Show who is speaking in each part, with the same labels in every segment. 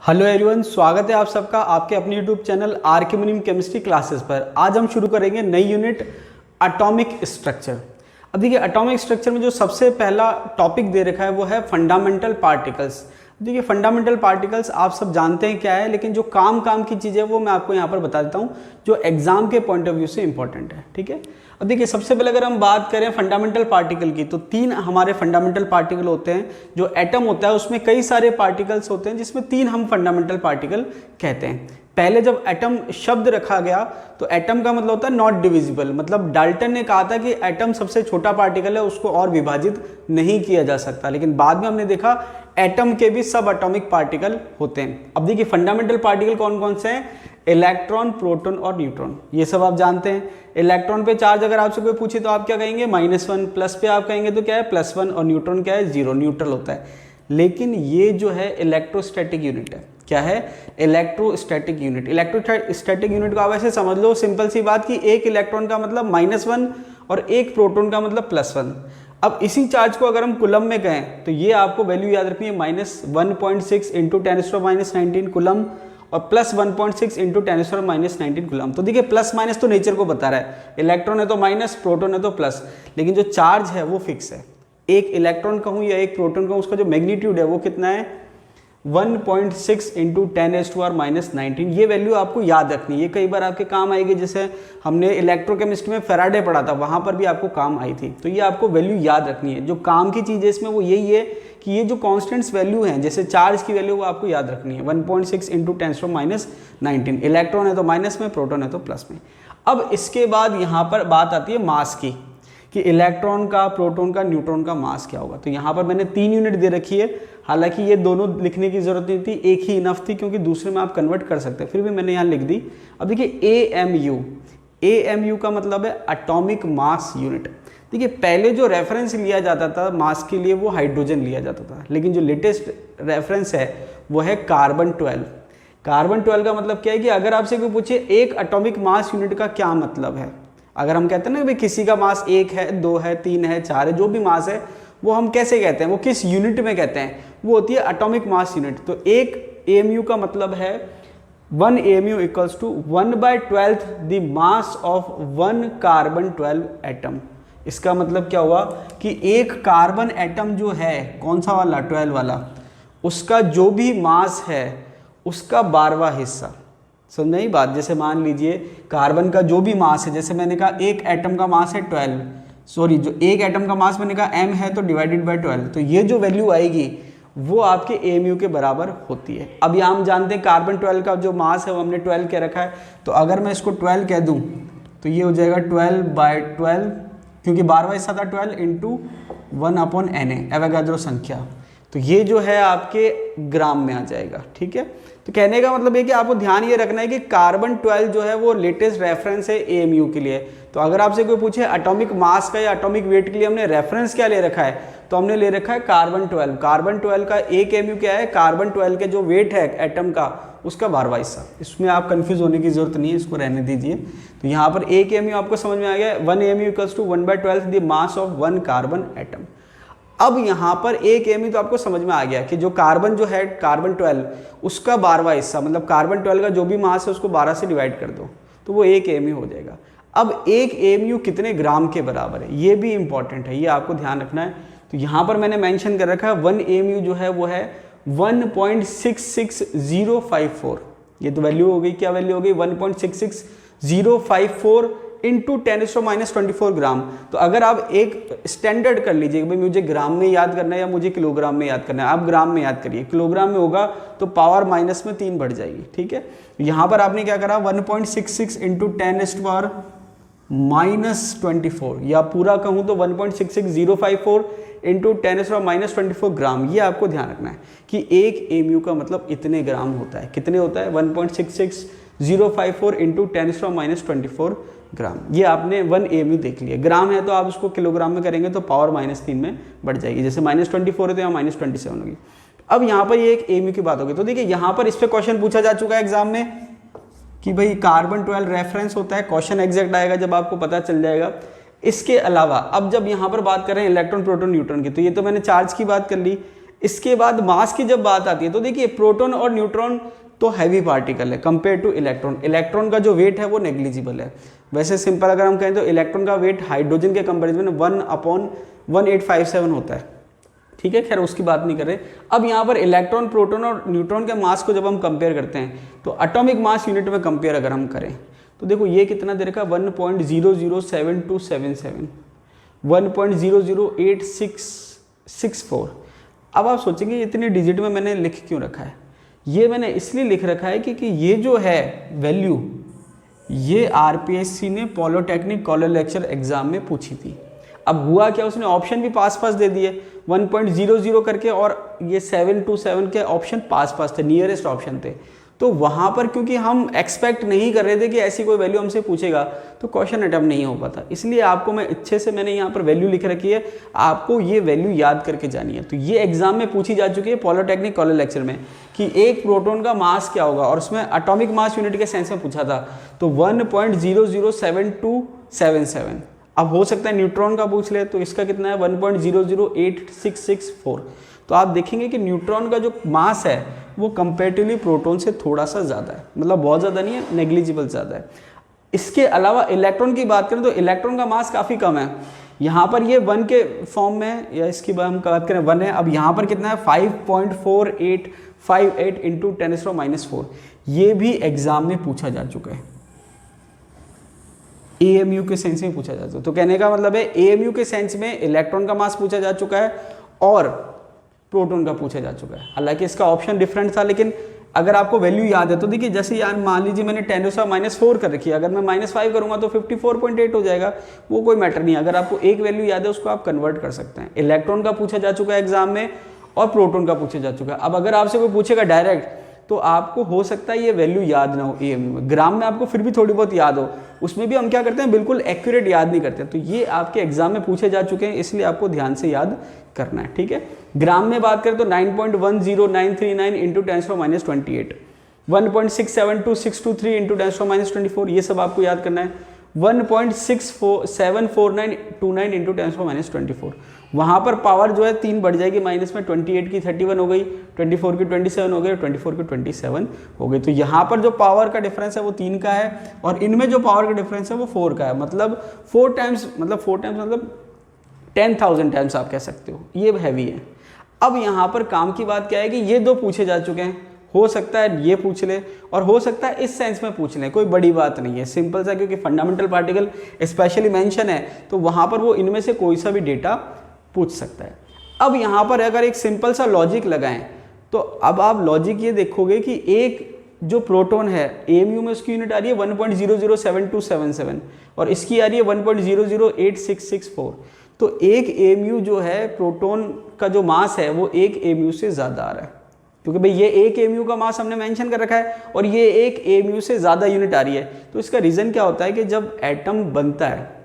Speaker 1: Hello everyone, स्वागत है आप सबका आपके अपने यूट्यूब चैनल आर के मुनीम केमिस्ट्री क्लासेस पर। आज हम शुरू करेंगे नई यूनिट एटॉमिक स्ट्रक्चर। अब देखिए, एटॉमिक स्ट्रक्चर में जो सबसे पहला टॉपिक दे रखा है वो है फंडामेंटल पार्टिकल्स। देखिए, फंडामेंटल पार्टिकल्स आप सब जानते हैं क्या है, लेकिन जो काम की चीज़ें वो मैं आपको यहाँ पर बता देता हूँ जो एग्जाम के पॉइंट ऑफ व्यू से इंपॉर्टेंट है। ठीक है, अब देखिए, सबसे पहले अगर हम बात करें फंडामेंटल पार्टिकल की तो तीन हमारे फंडामेंटल पार्टिकल होते हैं। जो एटम होता है उसमें कई सारे पार्टिकल्स होते हैं, जिसमें तीन हम फंडामेंटल पार्टिकल कहते हैं। पहले जब एटम शब्द रखा गया तो एटम का मतलब होता है नॉट डिविजिबल, मतलब डाल्टन ने कहा था कि एटम सबसे छोटा पार्टिकल है, उसको और विभाजित नहीं किया जा सकता। लेकिन बाद में हमने देखा एटम के भी सब एटॉमिक पार्टिकल होते हैं। अब देखिए, फंडामेंटल पार्टिकल कौन कौन से हैं? इलेक्ट्रॉन, प्रोटॉन और न्यूट्रॉन, ये सब आप जानते हैं। इलेक्ट्रॉन पे चार्ज अगर आपसे कोई पूछे तो आप क्या कहेंगे? -1। प्लस पे आप कहेंगे तो क्या है? +1। और न्यूट्रॉन क्या है? 0, न्यूट्रल होता है। लेकिन ये जो है इलेक्ट्रोस्टैटिक यूनिट है। क्या है? Electrostatic unit. इलेक्ट्रोस्टैटिक यूनिट को आप ऐसे समझ लो, सिंपल सी बात, कि एक इलेक्ट्रॉन का मतलब -1 और एक प्रोटॉन का मतलब +1। अब इसी चार्ज को अगर हम कूलम में कहें तो ये आपको वैल्यू याद रखनी है, -1.6 × 10⁻19 कूलम और +1.6 × 10⁻19 कूलम। तो देखिए, प्लस माइनस तो नेचर को बता रहा है, इलेक्ट्रॉन है तो माइनस, प्रोटॉन है तो प्लस, लेकिन जो चार्ज है वो फिक्स है। एक इलेक्ट्रॉन कहूँ या एक प्रोटॉन कहूँ, उसका जो मैग्नीट्यूड है वो कितना है? 1.6 × 10⁻19। ये वैल्यू आपको याद रखनी है, ये कई बार आपके काम आएगी। जैसे हमने इलेक्ट्रोकेमिस्ट्री में फेराडे पढ़ा था, वहाँ पर भी आपको काम आई थी। तो ये आपको वैल्यू याद रखनी है। जो काम की चीज़ है इसमें वो यही है कि ये जो कॉन्स्टेंट्स वैल्यू हैं, जैसे चार्ज की वैल्यू, वो आपको याद रखनी है। 1.6 × 10⁻19, इलेक्ट्रॉन है तो माइनस में, प्रोटॉन है तो प्लस में। अब इसके बाद यहाँ पर बात आती है मास की, कि इलेक्ट्रॉन का, प्रोटॉन का, न्यूट्रॉन का मास क्या होगा। तो यहाँ पर मैंने 3 यूनिट दे रखी है। हालांकि ये दोनों लिखने की जरूरत नहीं थी, एक ही इनफ थी, क्योंकि दूसरे में आप कन्वर्ट कर सकते हैं, फिर भी मैंने यहाँ लिख दी। अब देखिए, AMU का मतलब है एटॉमिक मास यूनिट। देखिए, पहले जो रेफरेंस लिया जाता था मास के लिए वो हाइड्रोजन लिया जाता था, लेकिन जो लेटेस्ट रेफरेंस है वो है कार्बन 12। कार्बन 12 का मतलब क्या है कि अगर आपसे कोई पूछे एक एटॉमिक मास यूनिट का क्या मतलब है, अगर हम कहते हैं ना कि भाई किसी का मास 1 है, 2 है, 3 है, 4 है, जो भी मास है वो हम कैसे कहते हैं, वो किस यूनिट में कहते हैं, वो होती है एटॉमिक मास यूनिट। तो एक AMU का मतलब है 1 AMU = 1/12 the mass of 1 carbon 12 atom. इसका मतलब क्या हुआ कि एक कार्बन एटम जो है, कौन सा वाला? 12 वाला, उसका जो भी मास है उसका 12वां हिस्सा। समझ नहीं बात? जैसे मान लीजिए कार्बन का जो भी मास है, जैसे मैंने कहा एक एटम का मास है 12, सॉरी, जो एक एटम का मास मैंने कहा m है तो /12, तो ये जो वैल्यू आएगी वो आपके AMU के बराबर होती है। अब यहाँ हम जानते हैं कार्बन 12 का जो मास है वो हमने 12 कह रखा है, तो अगर मैं इसको 12 कह दूँ तो ये हो जाएगा 12/12, क्योंकि 12वां हिस्सा था 12 × 1/Na, एवोगाड्रो संख्या। तो ये जो है आपके ग्राम में आ जाएगा। ठीक है, तो कहने का मतलब है कि आपको ध्यान ये रखना है कि कार्बन 12 जो है वो लेटेस्ट रेफरेंस है AMU के लिए। तो अगर आपसे कोई पूछे एटॉमिक मास का या एटॉमिक वेट के लिए हमने रेफरेंस क्या ले रखा है, तो हमने ले रखा है कार्बन 12। कार्बन 12 का एक AMU क्या है? कार्बन 12 के जो वेट है एटम का, उसका 12वां हिस्सा। इसमें आप कंफ्यूज होने की जरूरत नहीं है, इसको रहने दीजिए। तो यहाँ पर एक AMU आपको समझ में आ गया, 1 AMU = 1/12 the mass of 1 carbon atom. अब यहाँ पर एक AMU तो आपको समझ में आ गया कि जो कार्बन जो है कार्बन 12, उसका 12वां हिस्सा, मतलब कार्बन 12 का जो भी मास है उसको 12 से डिवाइड कर दो तो वो एक AMU हो जाएगा। अब एक AMU कितने ग्राम के बराबर है, ये भी इंपॉर्टेंट है, ये आपको ध्यान रखना है। तो यहाँ पर मैंने मेंशन कर रखा है 1 AMU जो है वो है 1.66054। ये तो वैल्यू हो गई, क्या वैल्यू हो गई? 1.66054 × 10⁻24 ग्राम। तो अगर आप एक स्टैंडर्ड कर लीजिए कि भाई मुझे ग्राम में याद करना है या मुझे किलोग्राम में याद करना है, आप ग्राम में याद करिए। किलोग्राम में होगा तो पावर माइनस में 3 बढ़ जाएगी। ठीक है, यहाँ पर आपने क्या करा? 1.66 × 10⁻24, या पूरा कहूँ तो 1.66054 × 10⁻24 ग्राम। ये आपको ध्यान रखना है कि एक AMU का मतलब इतने ग्राम होता है। कितने होता है? 1.66054 × 10⁻24 ग्राम। ये आपने 1 AMU देख लिया। ग्राम है तो आप उसको किलोग्राम में करेंगे तो पावर -3 में बढ़ जाएगी। जैसे -24 है तो यहाँ -27 होगी। अब यहाँ पर ये एक AMU की बात होगी। तो देखिए, यहाँ पर इस पर क्वेश्चन पूछा जा चुका है एग्जाम में कि भाई कार्बन 12 रेफरेंस होता है। क्वेश्चन एग्जैक्ट आएगा जब आपको पता चल जाएगा। इसके अलावा अब जब यहाँ पर बात करें इलेक्ट्रॉन, प्रोटॉन, न्यूट्रॉन की, तो ये तो मैंने चार्ज की बात कर ली। इसके बाद मास की जब बात आती है तो देखिए प्रोटॉन और न्यूट्रॉन तो हैवी पार्टिकल है कंपेयर टू इलेक्ट्रॉन। इलेक्ट्रॉन का जो वेट है वो नेग्लिजिबल है। वैसे सिंपल अगर हम कहें तो इलेक्ट्रॉन का वेट हाइड्रोजन के कंपेरिजन में 1/1857 होता है, ठीक है। खैर उसकी बात नहीं कर रहे। अब यहाँ पर इलेक्ट्रॉन, प्रोटॉन और न्यूट्रॉन के मास को जब हम कंपेयर करते हैं तो एटॉमिक मास यूनिट में कंपेयर अगर हम करें तो देखो ये कितना दे रखा है 1.007277, 1.008664। अब आप सोचेंगे इतनी डिजिट में मैंने लिख क्यों रखा है? ये मैंने इसलिए लिख रखा है क्योंकि ये जो है वैल्यू ये आरपीएससी ने पॉलिटेक्निक कॉलेज लेक्चर एग्जाम में पूछी थी। अब हुआ क्या, उसने ऑप्शन भी पास दे दिए 1.00 करके, और ये 727 के ऑप्शन पास थे, नियरेस्ट ऑप्शन थे। तो वहाँ पर क्योंकि हम एक्सपेक्ट नहीं कर रहे थे कि ऐसी कोई वैल्यू हमसे पूछेगा तो क्वेश्चन अटेम्प्ट नहीं हो पाता। इसलिए आपको मैं अच्छे से मैंने यहाँ पर वैल्यू लिख रखी है, आपको ये वैल्यू याद करके जानी है। तो ये एग्जाम में पूछी जा चुकी है पॉलिटेक्निक कॉलेज लेक्चर में कि एक प्रोटॉन का मास क्या होगा, और उसमें एटॉमिक मास यूनिट के सेंस में पूछा था तो 1.007277। अब हो सकता है न्यूट्रॉन का पूछ ले तो इसका कितना है 1.008664। तो आप देखेंगे कि न्यूट्रॉन का जो मास है वो कंपेरेटिवली प्रोटॉन से थोड़ा सा ज़्यादा है, मतलब बहुत ज़्यादा नहीं है, नेग्लिजिबल ज़्यादा है। इसके अलावा इलेक्ट्रॉन की बात करें तो इलेक्ट्रॉन का मास काफ़ी कम है। यहाँ पर ये 1 के फॉर्म में है, या इसकी बात हम बात करें 1 है। अब यहाँ पर कितना है 5.4858 इंटू 10⁻⁻⁴। ये भी एग्जाम में पूछा जा चुका है, एएमयू के सेंस में पूछा जा चुका है। तो कहने का मतलब है एएमयू के सेंस में इलेक्ट्रॉन का मास पूछा जा चुका है और प्रोटॉन का पूछा जा चुका है। हालांकि इसका ऑप्शन डिफरेंट था, लेकिन अगर आपको वैल्यू याद है तो देखिए जैसे यार मान लीजिए मैंने 10⁻⁻⁴ कर रखी है, अगर मैं -5 करूंगा तो 54.8 हो जाएगा, वो कोई मैटर नहीं है। अगर आपको एक वैल्यू याद है उसको आप कन्वर्ट कर सकते हैं। इलेक्ट्रॉन का पूछा जा चुका है एग्जाम में और प्रोटॉन का पूछा जा चुका है। अब अगर आपसे कोई पूछेगा डायरेक्ट तो आपको हो सकता है ये वैल्यू याद ना हो एएमयू में, ग्राम में आपको फिर भी थोड़ी बहुत याद हो, उसमें भी हम क्या करते हैं बिल्कुल एक्यूरेट याद नहीं करते। तो ये आपके एग्जाम में पूछे जा चुके हैं, इसलिए आपको ध्यान से याद करना है, ठीक है। ग्राम में बात करें तो 9.10939 इंटू 10⁻28, 1.672623 इंटू 10⁻24, ये सब आपको याद करना है। 1.74929 इंटू 10⁻24। वहाँ पर पावर जो है 3 बढ़ जाएगी, माइनस में 28 की 31 हो गई, 24 की 27 हो गई, 24 की 27 हो गई। तो यहाँ पर जो पावर का डिफरेंस है वो 3 का है, और इनमें जो पावर का डिफरेंस है वो 4 का है। मतलब 4 टाइम्स मतलब 10,000 टाइम्स आप कह सकते हो, ये हैवी है। अब यहाँ पर काम की बात क्या है कि ये दो पूछे जा चुके हैं, हो सकता है ये पूछ ले और हो सकता है इस सेंस में पूछ लें, कोई बड़ी बात नहीं है, सिंपल सा, क्योंकि फंडामेंटल पार्टिकल स्पेशली मेंशन है तो वहाँ पर वो इनमें से कोई सा भी डेटा पूछ सकता है। अब यहाँ पर अगर एक सिंपल सा लॉजिक लगाएं तो अब आप लॉजिक ये देखोगे कि एक जो प्रोटॉन है एएमयू में उसकी यूनिट आ रही है 1.007277 और इसकी आ रही है 1.008664। तो एक एएमयू जो है प्रोटॉन का जो मास है वो एक एएमयू से ज़्यादा आ रहा है, क्योंकि भाई ये एक एएमयू का मास हमने मेंशन कर रखा है और ये एक एएमयू से ज़्यादा यूनिट आ रही है। तो इसका रीज़न क्या होता है कि जब एटम बनता है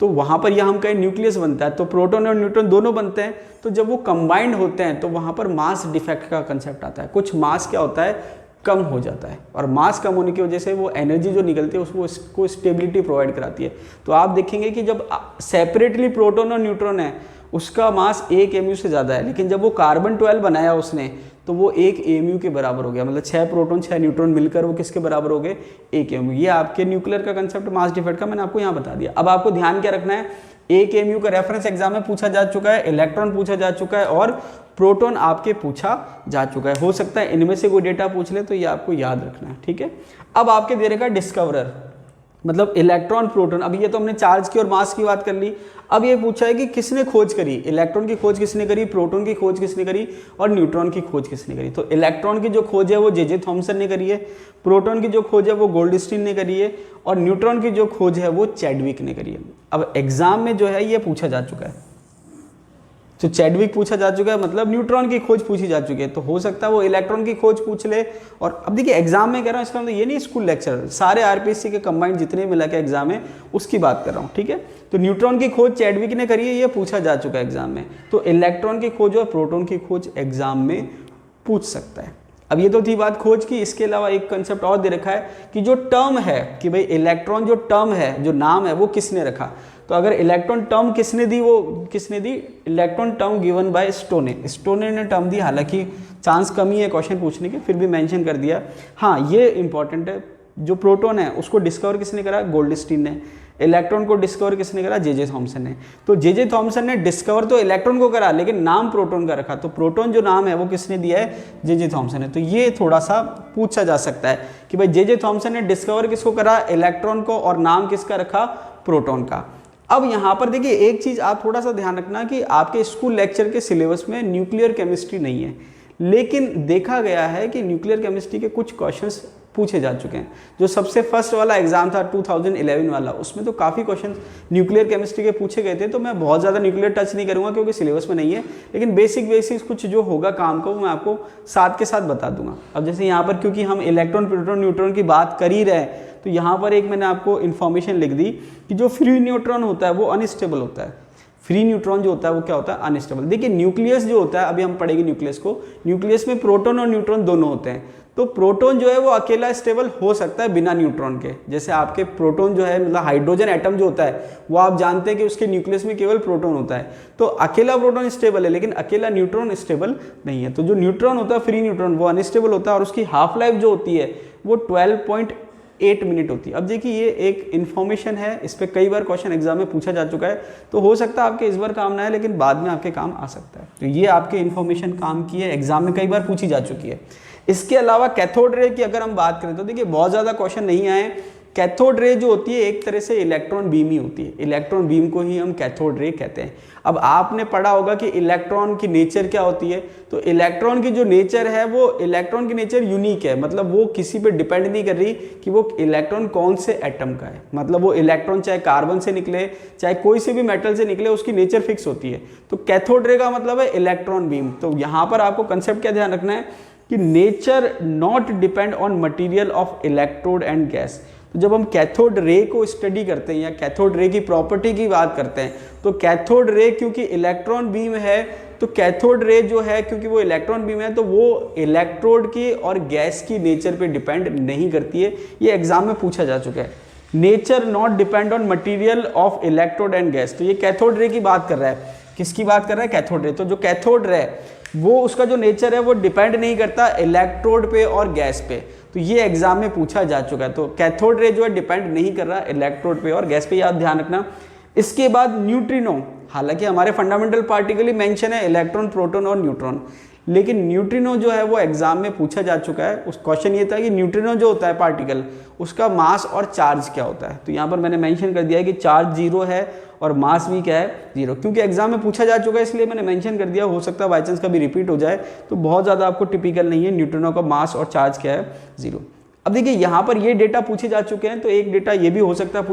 Speaker 1: तो वहाँ पर या हम कहें न्यूक्लियस बनता है तो प्रोटॉन और न्यूट्रॉन दोनों बनते हैं, तो जब वो कंबाइंड होते हैं तो वहाँ पर मास डिफेक्ट का कंसेप्ट आता है। कुछ मास क्या होता है कम हो जाता है, और मास कम होने की वजह से वो एनर्जी जो निकलती है उसको स्टेबिलिटी प्रोवाइड कराती है। तो आप देखेंगे कि जब सेपरेटली प्रोटॉन और न्यूट्रॉन है उसका मास एक एएमयू से ज़्यादा है, लेकिन जब वो कार्बन 12 बनाया उसने तो वो एक एएमयू के बराबर हो गया, मतलब 6 प्रोटॉन 6 न्यूट्रॉन मिलकर वो किसके बराबर हो गए, एक एएमयू। ये आपके न्यूक्लियर का कंसेप्ट मास डिफेक्ट का मैंने आपको यहाँ बता दिया। अब आपको ध्यान क्या रखना है, एक एएमयू का रेफरेंस एग्जाम में पूछा जा चुका है, इलेक्ट्रॉन पूछा जा चुका है और प्रोटॉन आपके पूछा जा चुका है। हो सकता है इनमें से कोई डेटा पूछ ले, तो ये आपको याद रखना है, ठीक है। अब आपके दे रखा डिस्कवरर, मतलब इलेक्ट्रॉन प्रोटॉन। अब ये तो हमने चार्ज की और मास की बात कर ली। अब ये पूछा है कि किसने खोज करी, इलेक्ट्रॉन की खोज किसने करी, प्रोटॉन की खोज किसने करी और न्यूट्रॉन की खोज किसने करी। तो इलेक्ट्रॉन की जो खोज है वो जे थॉमसन ने करी है, प्रोटॉन की जो खोज है वो गोल्डस्टीन ने करी है और न्यूट्रॉन की जो खोज है वो चैडविक ने करी है। अब एग्जाम में जो है ये पूछा जा चुका है, तो चैडविक पूछा जा चुका है मतलब न्यूट्रॉन की खोज पूछी जा चुकी है, तो हो सकता है वो इलेक्ट्रॉन की खोज पूछ ले। और अब देखिए एग्जाम में कह रहा हूँ, इसका मतलब ये नहीं स्कूल लेक्चर, सारे आरपीएससी के कंबाइंड जितने मिला के एग्जाम है उसकी बात कर रहा हूँ, ठीक है। तो न्यूट्रॉन की खोज चैडविक ने करी है, ये पूछा जा चुका है एग्जाम में। तो इलेक्ट्रॉन की खोज और प्रोटॉन की खोज एग्जाम में पूछ सकता है। अब ये तो थी बात खोज की, इसके अलावा एक कंसेप्ट और दे रखा है कि जो टर्म है कि भाई इलेक्ट्रॉन जो टर्म है, जो नाम है वो किसने रखा। तो अगर इलेक्ट्रॉन टर्म किसने दी, वो किसने दी, electron term given by Stoney ने टर्म दी। हालांकि चांस कम ही है क्वेश्चन पूछने के, फिर भी मेंशन कर दिया। हाँ ये इंपॉर्टेंट है, जो प्रोटॉन है उसको डिस्कवर किसने करा, गोल्डस्टीन ने। इलेक्ट्रॉन को डिस्कवर किसने करा, जे थॉमसन ने। तो जे थॉमसन ने डिस्कवर तो इलेक्ट्रॉन को करा, लेकिन नाम प्रोटॉन का रखा, तो प्रोटॉन जो नाम है वो किसने दिया है, जे थॉमसन ने। तो ये थोड़ा सा पूछा जा सकता है कि भाई जे थॉमसन ने डिस्कवर किसको करा, इलेक्ट्रॉन को, और नाम किसका रखा, प्रोटॉन का। अब यहाँ पर देखिए एक चीज़ आप थोड़ा सा ध्यान रखना कि आपके स्कूल लेक्चर के सिलेबस में न्यूक्लियर केमिस्ट्री नहीं है, लेकिन देखा गया है कि न्यूक्लियर केमिस्ट्री के कुछ क्वेश्चंस पूछे जा चुके हैं। जो सबसे फर्स्ट वाला एग्जाम था 2011 वाला, उसमें तो काफ़ी क्वेश्चन न्यूक्लियर केमिस्ट्री के पूछे गए थे। तो मैं बहुत ज़्यादा न्यूक्लियर टच नहीं करूँगा क्योंकि सिलेबस में नहीं है, लेकिन बेसिक कुछ जो होगा काम का वो मैं आपको साथ के साथ बता दूंगा। अब जैसे यहाँ पर क्योंकि हम इलेक्ट्रॉन, प्रोटॉन, न्यूट्रॉन की बात कर ही रहे हैं, तो यहाँ पर एक मैंने आपको इन्फॉर्मेशन लिख दी कि जो फ्री न्यूट्रॉन होता है वो अनस्टेबल होता है। फ्री न्यूट्रॉन जो होता है वो क्या होता है, अनस्टेबल। देखिए न्यूक्लियस जो होता है, अभी हम पढ़ेंगे न्यूक्लियस को, न्यूक्लियस में प्रोटॉन और न्यूट्रॉन दोनों होते हैं। तो प्रोटॉन जो है वो अकेला स्टेबल हो सकता है बिना न्यूट्रॉन के। जैसे आपके प्रोटॉन जो है, मतलब हाइड्रोजन एटम जो होता है वो आप जानते हैं कि उसके न्यूक्लियस में केवल प्रोटॉन होता है। तो अकेला प्रोटॉन स्टेबल है, लेकिन अकेला न्यूट्रॉन स्टेबल नहीं है। तो जो न्यूट्रॉन होता है, फ्री न्यूट्रॉन, वो अनस्टेबल होता है और उसकी हाफ लाइफ जो होती है वो 12.8 मिनट होती है। अब देखिए ये एक इन्फॉर्मेशन है, इस पर कई बार क्वेश्चन एग्जाम में पूछा जा चुका है, तो हो सकता है आपके इस बार काम ना है, लेकिन बाद में आपके काम आ सकता है। तो ये आपके इन्फॉर्मेशन काम की है, एग्जाम में कई बार पूछी जा चुकी है। इसके अलावा कैथोड रे की अगर हम बात करें तो देखिए बहुत ज़्यादा क्वेश्चन नहीं आए। कैथोड रे जो होती है एक तरह से इलेक्ट्रॉन बीम ही होती है, इलेक्ट्रॉन बीम को ही हम कैथोड रे कहते हैं। अब आपने पढ़ा होगा कि इलेक्ट्रॉन की नेचर क्या होती है, तो इलेक्ट्रॉन की जो नेचर है वो, इलेक्ट्रॉन की नेचर यूनिक है, मतलब वो किसी पे डिपेंड नहीं कर रही कि वो इलेक्ट्रॉन कौन से एटम का है। मतलब वो इलेक्ट्रॉन चाहे कार्बन से निकले, चाहे कोई से भी मेटल से निकले, उसकी नेचर फिक्स होती है। तो कैथोड रे का मतलब है इलेक्ट्रॉन बीम। तो यहाँ पर आपको कंसेप्ट क्या ध्यान रखना है कि nature not depend on material of electrode and gas. तो जब हम कैथोड रे को स्टडी करते हैं या कैथोड रे की प्रॉपर्टी की बात करते हैं, तो कैथोड रे क्योंकि इलेक्ट्रॉन बीम है, तो कैथोड रे जो है क्योंकि वो इलेक्ट्रॉन बीम है, तो वो इलेक्ट्रोड की और गैस की नेचर पे डिपेंड नहीं करती है। ये एग्जाम में पूछा जा चुका है, nature not depend on material of electrode and gas. तो ये कैथोड रे की बात कर रहा है, किसकी बात कर रहा है, कैथोड रे। तो जो कैथोड रे वो, उसका जो नेचर है वो डिपेंड नहीं करता इलेक्ट्रोड पे और गैस पे। तो ये एग्जाम में पूछा जा चुका है। तो कैथोड रे जो है डिपेंड नहीं कर रहा इलेक्ट्रोड पे और गैस पे, याद ध्यान रखना। इसके बाद न्यूट्रिनो, हालांकि हमारे फंडामेंटल पार्टिकल ही मेंशन है इलेक्ट्रॉन, प्रोटॉन और न्यूट्रॉन, लेकिन न्यूट्रिनो जो है वो एग्जाम में पूछा जा चुका है। उस क्वेश्चन ये था कि न्यूट्रिनो जो होता है पार्टिकल, उसका मास और चार्ज क्या होता है। तो यहाँ पर मैंने मेंशन कर दिया है कि चार्ज 0 है और मास भी क्या है, 0, क्योंकि एग्जाम में पूछा जा चुका है इसलिए मैंने मेंशन कर दिया। हो सकता है बाई चांस कभी रिपीट हो जाए, तो बहुत ज़्यादा आपको टिपिकल नहीं है। न्यूट्रिनो का मास और चार्ज क्या है, 0। अब देखिए यहाँ पर ये डेटा पूछे जा चुके हैं, तो एक डेटा ये भी हो सकता है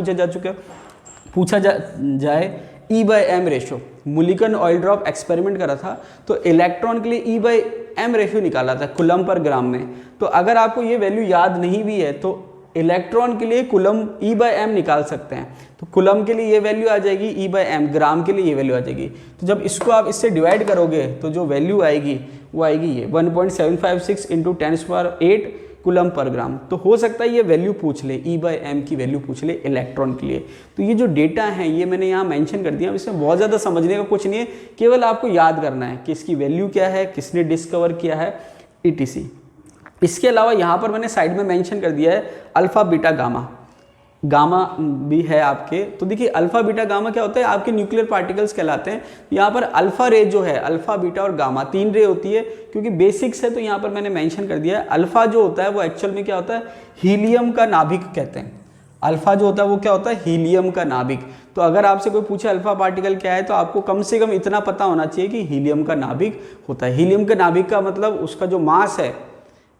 Speaker 1: पूछा जाए E/m ratio. Mulliken oil drop experiment करा था, तो इलेक्ट्रॉन के लिए E/m रेशो निकाला था कूलम पर ग्राम में। तो अगर आपको ये वैल्यू याद नहीं भी है तो इलेक्ट्रॉन के लिए कूलम E/m निकाल सकते हैं। तो कूलम के लिए ये वैल्यू आ जाएगी E/m, ग्राम के लिए ये वैल्यू आ जाएगी। तो जब इसको आप इससे डिवाइड करोगे तो जो वैल्यू आएगी वो आएगी ये 1.756 × 10⁸ कूलम पर ग्राम। तो हो सकता है ये वैल्यू पूछ ले, E/m की वैल्यू पूछ ले इलेक्ट्रॉन के लिए। तो ये जो डेटा है ये मैंने यहाँ मेंशन कर दिया। इसमें बहुत ज़्यादा समझने का कुछ नहीं है, केवल आपको याद करना है कि इसकी वैल्यू क्या है, किसने डिस्कवर किया है, etc। इसके अलावा यहाँ पर मैंने साइड में मेंशन कर दिया है अल्फा, बीटा, गामा। गामा भी है आपके। तो देखिए अल्फा, बीटा, गामा क्या होता है, आपके न्यूक्लियर पार्टिकल्स कहलाते हैं। यहाँ पर अल्फा रे जो है, अल्फा, बीटा और गामा 3 रे होती है, क्योंकि बेसिक्स है तो यहाँ पर मैंने मेंशन कर दिया है। अल्फा जो होता है वो एक्चुअल में क्या होता है, हीलियम का नाभिक कहते हैं। अल्फा जो होता है वो क्या होता है, हीलियम का नाभिक। तो अगर आपसे कोई पूछे अल्फा पार्टिकल क्या है, तो आपको कम से कम इतना पता होना चाहिए कि हीलियम का नाभिक होता है। हीलियम का नाभिक का मतलब उसका जो मास है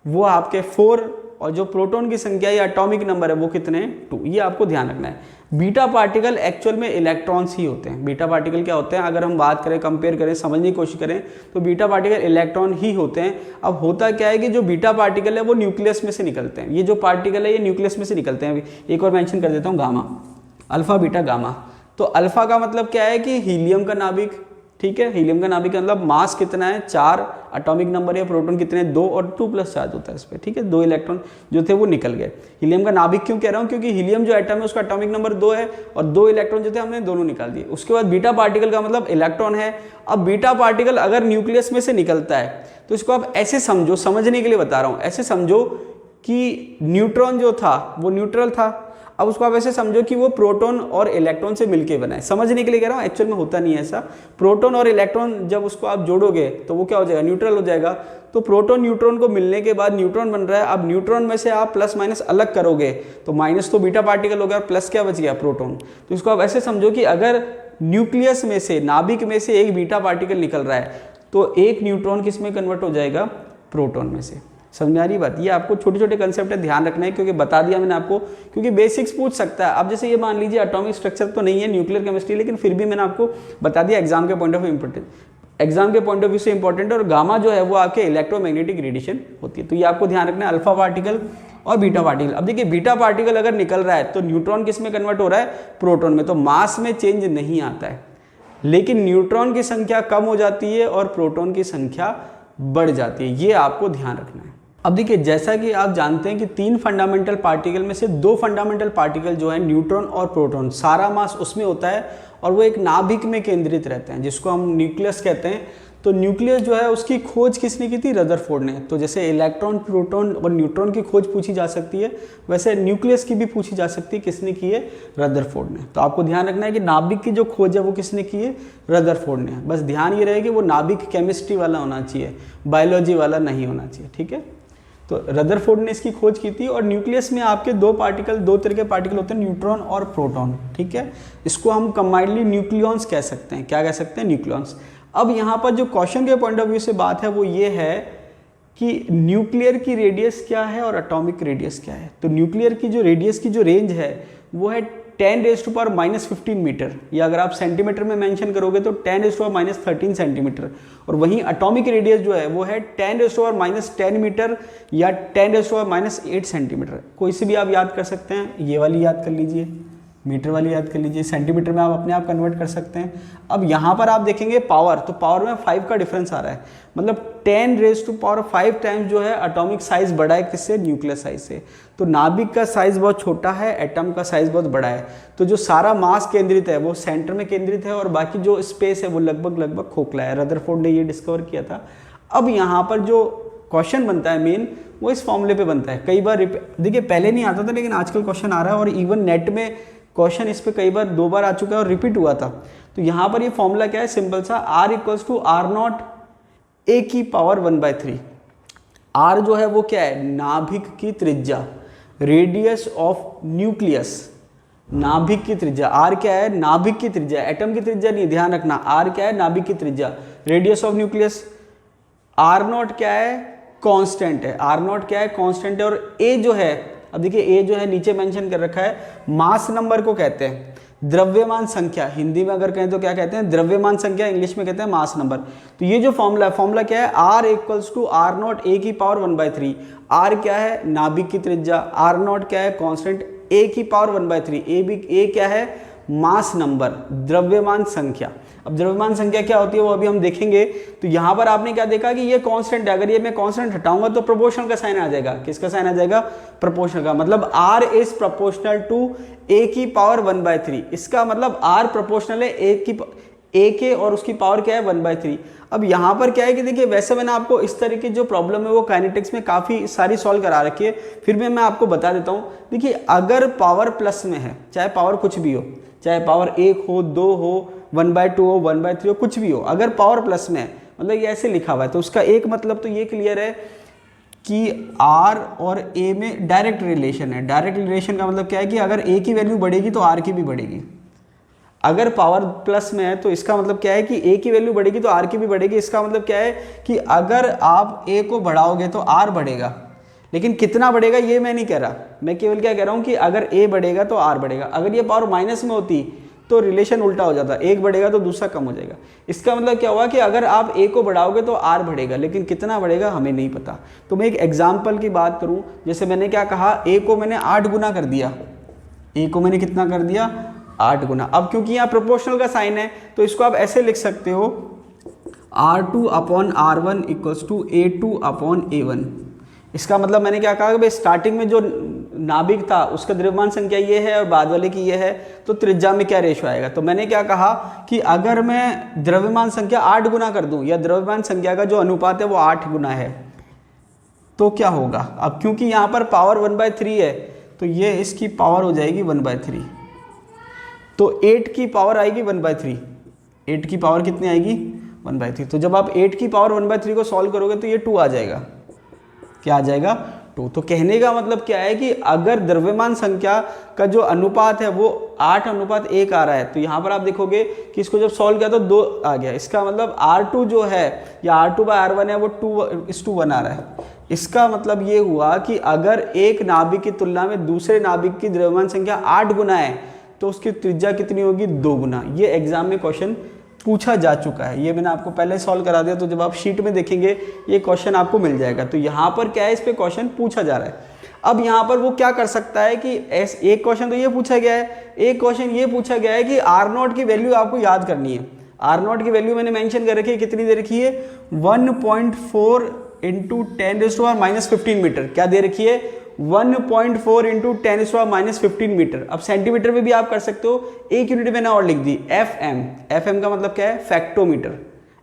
Speaker 1: वो आपके 4, और जो प्रोटॉन की संख्या या एटॉमिक नंबर है वो कितने, 2। ये आपको ध्यान रखना है। बीटा पार्टिकल एक्चुअल में इलेक्ट्रॉन्स ही होते हैं। बीटा पार्टिकल क्या होते हैं, अगर हम बात करें, कंपेयर करें, समझने की कोशिश करें, तो बीटा पार्टिकल इलेक्ट्रॉन ही होते हैं। अब होता क्या है कि जो बीटा पार्टिकल है वो न्यूक्लियस में से निकलते हैं। ये जो पार्टिकल है ये न्यूक्लियस में से निकलते हैं। एक और मेंशन कर देता हूँ, गामा, अल्फा, बीटा, गामा। तो अल्फा का मतलब क्या है कि हीलियम का नाभिक, ठीक है। हीलियम का नाभिक का मतलब मास कितना है, 4, एटॉमिक नंबर या प्रोटॉन कितने, 2 और 2 प्लस चार्ज होता है इस पर, ठीक है। 2 इलेक्ट्रॉन जो थे वो निकल गए। हीलियम का नाभिक क्यों कह रहा हूँ, क्योंकि हीलियम जो एटम है उसका एटॉमिक नंबर 2 है और 2 इलेक्ट्रॉन जो थे हमने दोनों निकाल दिए। उसके बाद बीटा पार्टिकल का मतलब इलेक्ट्रॉन है। अब बीटा पार्टिकल अगर न्यूक्लियस में से निकलता है तो इसको आप ऐसे समझो, समझने के लिए बता रहा हूँ, ऐसे समझो कि न्यूट्रॉन जो था वो न्यूट्रल था। अब उसको आप ऐसे समझो कि वो प्रोटॉन और इलेक्ट्रॉन से मिलके बना है, समझने के लिए कह रहा हूँ, एक्चुअल में होता नहीं है ऐसा। प्रोटॉन और इलेक्ट्रॉन जब उसको आप जोड़ोगे तो वो क्या हो जाएगा, न्यूट्रल हो जाएगा। तो प्रोटॉन न्यूट्रॉन को मिलने के बाद न्यूट्रॉन बन रहा है। अब न्यूट्रॉन में से आप प्लस माइनस अलग करोगे तो माइनस तो बीटा पार्टिकल हो गया और प्लस क्या बच गया, प्रोटॉन। तो इसको आप ऐसे समझो कि अगर न्यूक्लियस में से, नाभिक में से एक बीटा पार्टिकल निकल रहा है तो एक न्यूट्रॉन किस में कन्वर्ट हो जाएगा, प्रोटॉन में से। समझ में आ रही बात। ये आपको छोटे छोटे कंसेप्ट है, ध्यान रखना है, क्योंकि बता दिया मैंने आपको, क्योंकि बेसिक्स पूछ सकता है। अब जैसे ये मान लीजिए एटॉमिक स्ट्रक्चर तो नहीं है, न्यूक्लियर केमिस्ट्री, लेकिन फिर भी मैंने आपको बता दिया एग्जाम के point of view important, exam के पॉइंट ऑफ व्यू से इंपॉर्टेंट है। और गामा जो है वो आपके इलेक्ट्रोमैग्नेटिक रेडिएशन होती है। तो ये आपको ध्यान रखना है, अल्फा पार्टिकल और बीटा पार्टिकल। अब देखिए बीटा पार्टिकल अगर निकल रहा है तो न्यूट्रॉन किस में कन्वर्ट हो रहा है, प्रोटॉन में। तो मास में चेंज नहीं आता है, लेकिन न्यूट्रॉन की संख्या कम हो जाती है और प्रोटॉन की संख्या बढ़ जाती है। ये आपको ध्यान रखना है। अब देखिए जैसा कि आप जानते हैं कि 3 फंडामेंटल पार्टिकल में से 2 फंडामेंटल पार्टिकल जो है न्यूट्रॉन और प्रोटॉन, सारा मास उसमें होता है और वो एक नाभिक में केंद्रित रहते हैं जिसको हम न्यूक्लियस कहते हैं। तो न्यूक्लियस जो है उसकी खोज किसने की थी, रदरफोर्ड ने। तो जैसे इलेक्ट्रॉन, प्रोटॉन और न्यूट्रॉन की खोज पूछी जा सकती है, वैसे न्यूक्लियस की भी पूछी जा सकती है। किसने की है, रदरफोर्ड ने। तो आपको ध्यान रखना है कि नाभिक की जो खोज है वो किसने की है, रदरफोर्ड ने। बस ध्यान ये रहे कि वो नाभिक केमिस्ट्री वाला होना चाहिए, बायोलॉजी वाला नहीं होना चाहिए, ठीक है। तो रदरफोर्ड ने इसकी खोज की थी। और न्यूक्लियस में आपके 2 पार्टिकल, 2 तरह के पार्टिकल होते हैं, न्यूट्रॉन और प्रोटॉन, ठीक है। इसको हम कंबाइंडली न्यूक्लियॉन्स कह सकते हैं। क्या कह सकते हैं, न्यूक्लियॉन्स। अब यहाँ पर जो क्वेश्चन के पॉइंट ऑफ व्यू से बात है वो ये है कि न्यूक्लियर की रेडियस क्या है और एटॉमिक रेडियस क्या है। तो न्यूक्लियर की जो रेडियस की जो रेंज है वो है 10⁻⁻15 मीटर, या अगर आप सेंटीमीटर में मेंशन करोगे तो 10⁻⁻13 सेंटीमीटर। और वहीं एटॉमिक रेडियस जो है वो है 10⁻⁻10 मीटर या 10⁻⁻8 सेंटीमीटर। कोई से भी आप याद कर सकते हैं, ये वाली याद कर लीजिए, मीटर वाली याद कर लीजिए, सेंटीमीटर में आप अपने आप कन्वर्ट कर सकते हैं। अब यहाँ पर आप देखेंगे पावर, तो पावर में 5 का डिफरेंस आ रहा है, मतलब 10⁻5 टाइम्स जो है एटॉमिक साइज बड़ा है किससे, न्यूक्लियर साइज से। तो नाभिक का साइज बहुत छोटा है, एटम का साइज बहुत बड़ा है। तो जो सारा मास केंद्रित है वो सेंटर में केंद्रित है और बाकी जो स्पेस है वो लगभग खोखला है। रदरफोर्ड ने ये डिस्कवर किया था। अब यहाँ पर जो क्वेश्चन बनता है मेन, वो इस फॉर्मूले पे बनता है। कई बार देखिए पहले नहीं आता था, लेकिन आजकल क्वेश्चन आ रहा है और इवन नेट में क्वेश्चन इस पे कई बार 2 बार आ चुका है और रिपीट हुआ था। तो यहाँ पर ये फॉर्मूला क्या है, सिंपल सा, R = R0 A की पावर 1/3। R जो है वो क्या है, नाभिक की त्रिज्या, रेडियस ऑफ न्यूक्लियस, नाभिक की त्रिज्या। R क्या है, नाभिक की त्रिज्या, एटम की त्रिज्या नहीं, ध्यान रखना। R क्या है, नाभिक की त्रिज्या, रेडियस ऑफ न्यूक्लियस। R0 क्या है, कांस्टेंट है। R0 क्या है, कांस्टेंट है। और A जो है, अब देखिए A जो है नीचे मेंशन कर रखा है, मास नंबर को कहते हैं, द्रव्यमान संख्या। हिंदी में अगर कहें तो क्या कहते हैं, द्रव्यमान संख्या, इंग्लिश में कहते हैं मास नंबर। तो ये जो फॉर्मूला है, फॉर्मूला क्या है, R = R0 A की पावर 1/3। R क्या है, नाभिक की त्रिज्या, R0 क्या है, कांस्टेंट, A की पावर 1/3। A क्या है, मास नंबर, द्रव्यमान संख्या। अब द्रव्यमान संख्या क्या होती है वो अभी हम देखेंगे। तो यहाँ पर आपने क्या देखा कि ये कांस्टेंट है, अगर ये मैं कांस्टेंट हटाऊंगा तो प्रोपोर्शनल का साइन आ जाएगा। किसका साइन आ जाएगा, प्रोपोर्शनल का। मतलब R is proportional to A की पावर 1/3। इसका मतलब R प्रोपोर्शनल है A के और उसकी पावर क्या है, 1/3। अब यहाँ पर क्या है कि देखिए वैसे मैंने आपको इस तरह की जो प्रॉब्लम है वो काइनेटिक्स में काफ़ी सारी सॉल्व करा रखी है, फिर भी मैं आपको बता देता हूँ। देखिए अगर पावर प्लस में है, चाहे पावर कुछ भी हो, चाहे पावर 1 हो, 2 हो, 1/2 हो, 1/3 हो, कुछ भी हो, अगर पावर प्लस में है, मतलब ये ऐसे लिखा हुआ है, तो उसका एक मतलब तो ये क्लियर है कि R और A में डायरेक्ट रिलेशन है। डायरेक्ट रिलेशन का मतलब क्या है कि अगर A की वैल्यू बढ़ेगी तो R की भी बढ़ेगी। अगर पावर प्लस में है तो इसका मतलब क्या है कि A की वैल्यू बढ़ेगी तो R की भी बढ़ेगी। इसका मतलब क्या है कि अगर आप A को बढ़ाओगे तो R बढ़ेगा, लेकिन कितना बढ़ेगा ये मैं नहीं कह रहा, मैं केवल क्या कह रहा हूँ कि अगर A बढ़ेगा तो R बढ़ेगा। अगर ये पावर माइनस में होती तो रिलेशन उल्टा हो जाता, एक बढ़ेगा तो दूसरा कम हो जाएगा। इसका मतलब क्या हुआ कि अगर आप A को बढ़ाओगे तो R बढ़ेगा, लेकिन कितना बढ़ेगा हमें नहीं पता। तो मैं एक एग्जाम्पल की बात करूं, जैसे मैंने क्या कहा, A को मैंने 8 गुना कर दिया, A को मैंने कितना कर दिया, 8 गुना। अब क्योंकि यहाँ प्रोपोर्शनल का साइन है तो इसको आप ऐसे लिख सकते हो, R2 upon R1 equals to A2 upon A1। इसका मतलब मैंने क्या कहा कि भाई स्टार्टिंग में जो नाभिक था उसका द्रव्यमान संख्या ये है और बाद वाले की ये है, तो त्रिज्या में क्या रेशो आएगा। तो मैंने क्या कहा कि अगर मैं द्रव्यमान संख्या 8 गुना कर दूं या द्रव्यमान संख्या का जो अनुपात है वो 8 गुना है तो क्या होगा। अब क्योंकि यहाँ पर पावर 1/3 है तो ये इसकी पावर हो जाएगी 1/3, तो 8 की पावर आएगी 1/3। 8 की पावर कितनी आएगी 1/3। तो जब आप 8 की पावर 1/3 को सॉल्व करोगे तो ये 2 आ जाएगा। क्या आ जाएगा 2। तो कहने का मतलब क्या है कि अगर द्रव्यमान संख्या का जो अनुपात है वो 8:1 आ रहा है तो यहाँ पर आप देखोगे कि इसको जब सॉल्व किया तो 2 आ गया। इसका मतलब R2 जो है या R2/R1 है वो 2:1 आ रहा है। इसका मतलब ये हुआ कि अगर एक नाभिक की तुलना में दूसरे नाभिक की द्रव्यमान संख्या 8 गुना है तो उसकी त्रिज्या कितनी होगी 2 गुना। ये एग्जाम में क्वेश्चन पूछा जा चुका है, ये मैंने आपको पहले सॉल्व करा दिया। तो जब आप शीट में देखेंगे ये क्वेश्चन आपको मिल जाएगा। तो यहाँ पर क्या है, इस पे क्वेश्चन पूछा जा रहा है। अब यहाँ पर वो क्या कर सकता है कि एक क्वेश्चन तो ये पूछा गया है, एक क्वेश्चन ये पूछा गया है कि R0 की वैल्यू आपको याद करनी है। R0 की वैल्यू मैंने मेंशन कर रखी है, कितनी दे रखी है 1.4 इंटू 10⁻⁻15 मीटर। क्या दे रखी है 1.4 इंटू 10⁻⁻15 मीटर। अब सेंटीमीटर में भी आप कर सकते हो, एक यूनिट मैंने और लिख दी FM। FM का मतलब क्या है फैक्टोमीटर।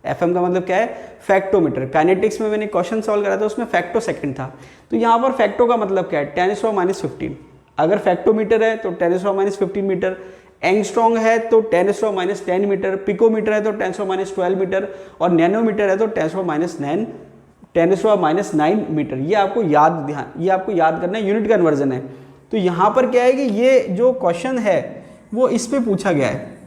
Speaker 1: FM का मतलब क्या है फैक्टोमीटर। काइनेटिक्स में मैंने क्वेश्चन सॉल्व करा था उसमें फैक्टो सेकंड था, तो यहाँ पर फैक्टो का मतलब क्या है 10⁻⁻15। अगर फैक्टोमीटर है तो 10⁻⁻15 मीटर, एंगस्ट्रॉन्ग है तो 10⁻10 मीटर, पिकोमीटर है तो 10⁻12 मीटर और नैनोमीटर है तो 10⁻9 मीटर। ये आपको याद करना है, यूनिट कन्वर्जन है। तो यहाँ पर क्या है कि ये जो क्वेश्चन है वो इस पे पूछा गया है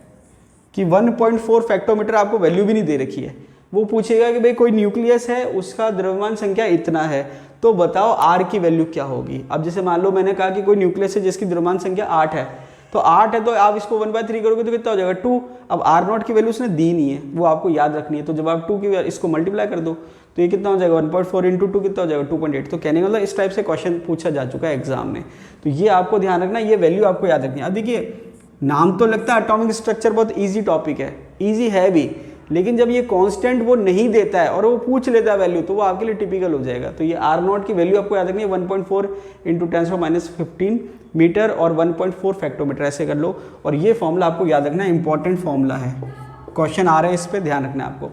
Speaker 1: कि 1.4 फैक्टोमीटर आपको वैल्यू भी नहीं दे रखी है। वो पूछेगा कि भाई कोई न्यूक्लियस है उसका द्रव्यमान संख्या इतना है तो बताओ R की वैल्यू क्या होगी। अब जैसे मान लो मैंने कहा कि कोई न्यूक्लियस है जिसकी द्रव्यमान संख्या 8 है, तो 8 है तो आप इसको 1/3 करोगे तो कितना हो जाएगा 2। अब R0 की वैल्यू उसने दी नहीं है, वो आपको याद रखनी है। तो जब आप 2 की इसको मल्टीप्लाई कर दो तो ये कितना हो जाएगा 1.4 इंटू 2 कितना हो जाएगा 2.8। तो कहने का मतलब इस टाइप से क्वेश्चन पूछा जा चुका है एग्जाम में। तो ये आपको ध्यान रखना, ये वैल्यू आपको याद रखनी है। अब देखिए नाम तो लगता है एटॉमिक स्ट्रक्चर बहुत ईजी टॉपिक है, ईजी है भी, लेकिन जब ये कांस्टेंट वो नहीं देता है और वो पूछ लेता है वैल्यू तो वो आपके लिए टिपिकल हो जाएगा। तो ये R0 की वैल्यू आपको याद रखनी है 1.4 इंटू 10⁻15 मीटर और 1.4 फैक्टोमीटर, ऐसे कर लो। और ये फॉर्मूला आपको याद रखना है, इंपॉर्टेंट फॉर्मूला है, क्वेश्चन आ रहे हैं इस पर ध्यान रखना है आपको।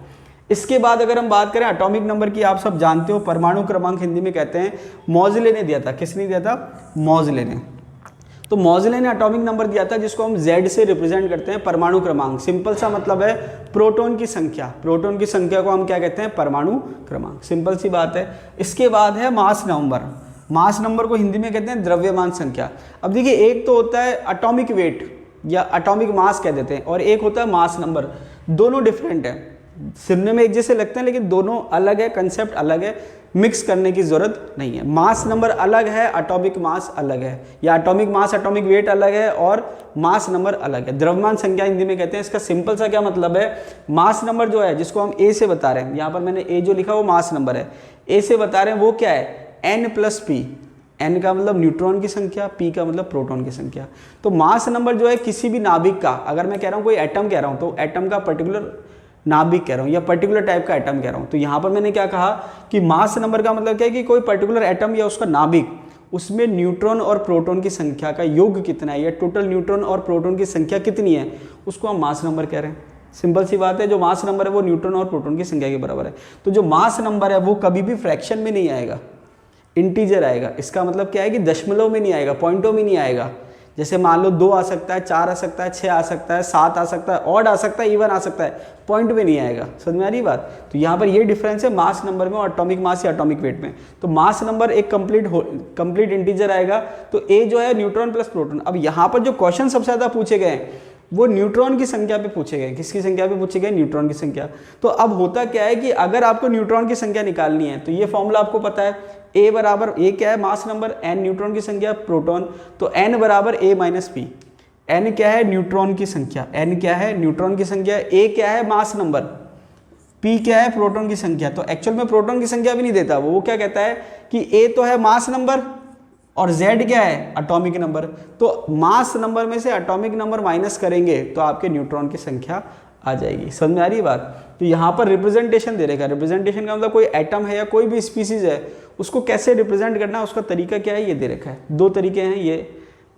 Speaker 1: इसके बाद अगर हम बात करें एटॉमिक नंबर की, आप सब जानते हो परमाणु क्रमांक हिंदी में कहते हैं। मोज़ले ने दिया था, किसने दिया था मोज़ले ने। तो मोज़ले ने एटॉमिक नंबर दिया था जिसको हम Z से रिप्रेजेंट करते हैं परमाणु क्रमांक। सिंपल सा मतलब है प्रोटॉन की संख्या, प्रोटॉन की संख्या को हम क्या कहते हैं परमाणु क्रमांक, सिंपल सी बात है। इसके बाद है मास नंबर। मास नंबर को हिंदी में कहते हैं द्रव्यमान संख्या। अब देखिए एक तो होता है एटॉमिक वेट या एटॉमिक मास कह देते हैं और एक होता है मास नंबर। दोनों डिफरेंट है, सुनने में एक जैसे लगते हैं लेकिन दोनों अलग है, कंसेप्ट अलग है, मिक्स करने की जरूरत नहीं है। मास नंबर अलग है, एटॉमिक मास अलग है, या एटॉमिक मास एटॉमिक वेट अलग है और मास नंबर अलग है। द्रव्यमान संख्या हिंदी में कहते हैं। इसका सिंपल सा क्या मतलब है, मास नंबर जो है जिसको हम ए से बता रहे हैं, यहाँ पर मैंने ए जो लिखा वो मास नंबर है, ए से बता रहे हैं वो क्या है n प्लस पी। n का मतलब न्यूट्रॉन की संख्या, p का मतलब प्रोटॉन की संख्या। तो मास नंबर जो है किसी भी नाभिक का, अगर मैं कह रहा हूँ कोई एटम कह रहा हूँ तो एटम का पर्टिकुलर नाभिक कह रहा हूँ या पर्टिकुलर टाइप का एटम कह रहा हूँ। तो यहाँ पर मैंने क्या कहा कि मास नंबर का मतलब क्या है कि कोई पर्टिकुलर एटम या उसका नाभिक, उसमें न्यूट्रॉन और प्रोटॉन की संख्या का योग कितना है या टोटल न्यूट्रॉन और प्रोटॉन की संख्या कितनी है, उसको हम मास नंबर कह रहे हैं। सिंपल सी बात है, जो मास नंबर है वो न्यूट्रॉन और प्रोटॉन की संख्या के बराबर है। तो जो मास नंबर है वो कभी भी फ्रैक्शन में नहीं आएगा, इंटीजर आएगा। इसका मतलब क्या है कि दशमलव में नहीं आएगा, पॉइंटों में नहीं आएगा। जैसे मान लो 2 आ सकता है, 4 आ सकता है, 6 आ सकता है, 7 आ सकता है, ऑड आ सकता है, इवन आ सकता है, पॉइंट में नहीं आएगा। समझ में आ रही बात। तो यहाँ पर ये डिफरेंस है मास नंबर में और एटॉमिक मास या एटॉमिक वेट में। तो मास नंबर एक कंप्लीट इंटीजर आएगा, तो ए जो है न्यूट्रॉन प्लस प्रोटॉन। अब यहाँ पर जो क्वेश्चन सबसे ज़्यादा पूछे गए हैं वो न्यूट्रॉन की संख्या पे पूछे गए। किसकी संख्या पे पूछे गए, न्यूट्रॉन की संख्या। तो अब होता क्या है कि अगर आपको न्यूट्रॉन की संख्या निकालनी है तो ये फॉर्मूला आपको पता है, ए बराबर, ए क्या है मास नंबर, एन न्यूट्रॉन की संख्या प्रोटॉन, तो एन बराबर ए माइनस पी। एन क्या है न्यूट्रॉन की संख्या, एन क्या है न्यूट्रॉन की संख्या, ए क्या है मास नंबर, पी क्या है प्रोटॉन की संख्या। तो एक्चुअल में प्रोटॉन की संख्या भी नहीं देता वो क्या कहता है कि ए तो है मास नंबर और Z क्या है एटॉमिक नंबर। तो मास नंबर में से एटॉमिक नंबर माइनस करेंगे तो आपके न्यूट्रॉन की संख्या आ जाएगी। समझ में आ रही है बात? तो यहाँ पर रिप्रेजेंटेशन दे रखा है। रिप्रेजेंटेशन का मतलब कोई एटम है या कोई भी स्पीसीज है उसको कैसे रिप्रेजेंट करना है, उसका तरीका क्या है, ये दे रखा है। दो तरीके हैं ये।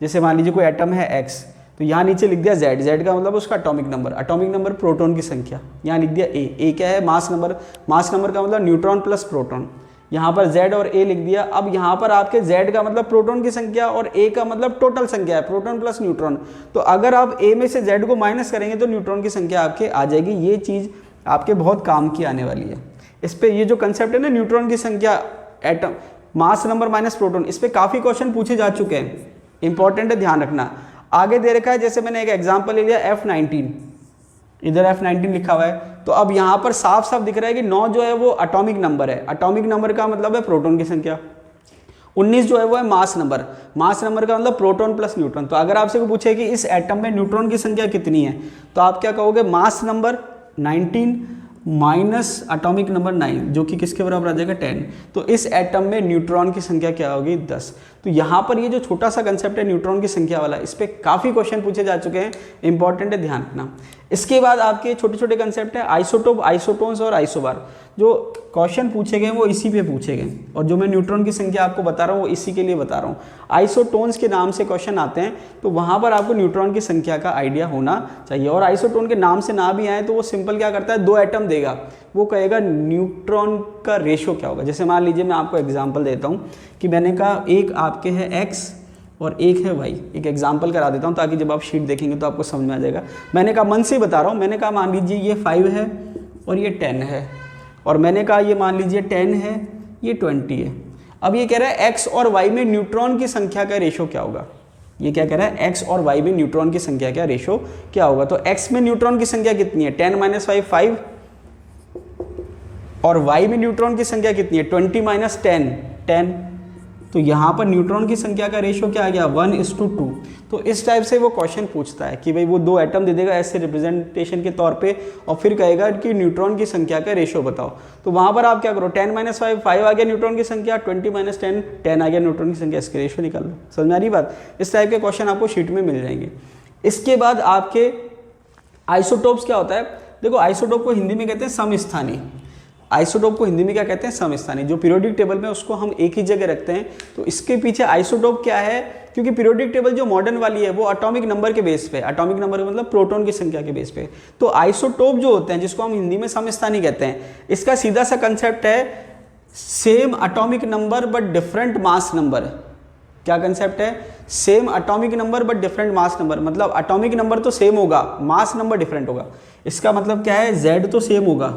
Speaker 1: जैसे मान लीजिए कोई एटम है X, तो यहाँ नीचे लिख दिया Z। Z का मतलब उसका atomic number. Atomic number proton की संख्या, यहाँ लिख दिया A क्या है, मास नंबर। मास नंबर का मतलब न्यूट्रॉन प्लस प्रोटॉन। यहाँ पर Z और A लिख दिया। अब यहाँ पर आपके Z का मतलब प्रोटॉन की संख्या और A का मतलब टोटल संख्या है, प्रोटॉन प्लस न्यूट्रॉन। तो अगर आप A में से Z को माइनस करेंगे तो न्यूट्रॉन की संख्या आपके आ जाएगी। ये चीज़ आपके बहुत काम की आने वाली है। इस पे ये जो कंसेप्ट है ना, न्यूट्रॉन की संख्या, atom, mass number minus proton, इस पे काफ़ी क्वेश्चन पूछे जा चुके हैं। इंपॉर्टेंट है, ध्यान रखना। आगे दे रखा है, जैसे मैंने एक एग्जांपल ले लिया F19, इधर F19 लिखा हुआ है। तो अब यहाँ पर साफ साफ दिख रहा है कि 9 जो है वो एटॉमिक नंबर है। एटॉमिक नंबर का मतलब है प्रोटॉन की संख्या। 19 जो है वो है मास नंबर। मास नंबर का मतलब प्रोटॉन प्लस न्यूट्रॉन। तो अगर आपसे पूछे कि इस एटम में न्यूट्रॉन की संख्या कितनी है, तो आप क्या कहोगे, mass number 19 minus atomic number 9, जो कि किसके बराबर आ जाएगा, 10। तो इस एटम में न्यूट्रॉन की संख्या क्या होगी, 10। तो यहाँ पर ये जो छोटा सा कंसेप्ट है न्यूट्रॉन की संख्या वाला, इस पर काफ़ी क्वेश्चन पूछे जा चुके हैं। इंपॉर्टेंट है, ध्यान रखना। इसके बाद आपके छोटे छोटे कंसेप्ट है आइसोटोप, आइसोटोन्स और आइसोबार। जो क्वेश्चन पूछे गए वो इसी पे पूछे गए, और जो मैं न्यूट्रॉन की संख्या आपको बता रहा हूँ वो इसी के लिए बता रहा हूँ। आइसोटोन्स के नाम से क्वेश्चन आते हैं, तो वहाँ पर आपको न्यूट्रॉन की संख्या का आइडिया होना चाहिए। और आइसोटोन के नाम से ना भी आए तो वो सिंपल क्या करता है, 2 एटम देगा, वो कहेगा न्यूट्रॉन का रेशो क्या होगा। जैसे मान लीजिए मैं आपको एग्जाम्पल देता हूँ कि मैंने कहा एक आपके है X और एक है Y। एक एग्जाम्पल करा देता हूँ ताकि जब आप शीट देखेंगे तो आपको समझ में आ जाएगा। मैंने कहा, मन से बता रहा हूँ, मैंने कहा मान लीजिए ये 5 है और ये 10 है, और मैंने कहा ये मान लीजिए 10 है, ये 20 है। अब ये कह रहा है X और Y में न्यूट्रॉन की संख्या का रेशो क्या होगा। ये क्या कह रहा है, X और Y में न्यूट्रॉन की संख्या का रेशो क्या होगा। तो X में न्यूट्रॉन की संख्या कितनी है, 10 - 5 5, और Y में न्यूट्रॉन की संख्या कितनी है, 20 - 10 10। तो यहाँ पर न्यूट्रॉन की संख्या का रेशो क्या आ गया, 1:2। तो इस टाइप से वो क्वेश्चन पूछता है कि भाई वो 2 एटम दे देगा ऐसे रिप्रेजेंटेशन के तौर पे, और फिर कहेगा कि न्यूट्रॉन की संख्या का रेशो बताओ। तो वहाँ पर आप क्या करो, 10 - 5 5 आ गया न्यूट्रॉन की संख्या, 20 - 10 10 आ गया न्यूट्रॉन की संख्या, इसके रेशो निकाल लो। समझ में आ रही बात? इस टाइप के क्वेश्चन आपको शीट में मिल जाएंगे। इसके बाद आपके आइसोटोप्स क्या होता है, देखो आइसोटोप को हिंदी में कहते हैं समस्थानी। आइसोटोप को हिंदी में क्या कहते हैं, समस्थानी। जो पीरियोडिक टेबल में उसको हम एक ही जगह रखते हैं। तो इसके पीछे आइसोटोप क्या है, क्योंकि पीरियोडिक टेबल जो मॉडर्न वाली है वो एटॉमिक नंबर के बेस पे, एटॉमिक नंबर मतलब प्रोटॉन की संख्या के बेस पे। तो आइसोटोप जो होते हैं, जिसको हम हिंदी में समस्थानी कहते हैं, इसका सीधा सा कंसेप्ट है same atomic number but different mass number. क्या कंसेप्ट है, same atomic number but different mass number. मतलब एटॉमिक नंबर तो सेम होगा, मास नंबर डिफरेंट होगा। इसका मतलब क्या है, Z तो सेम होगा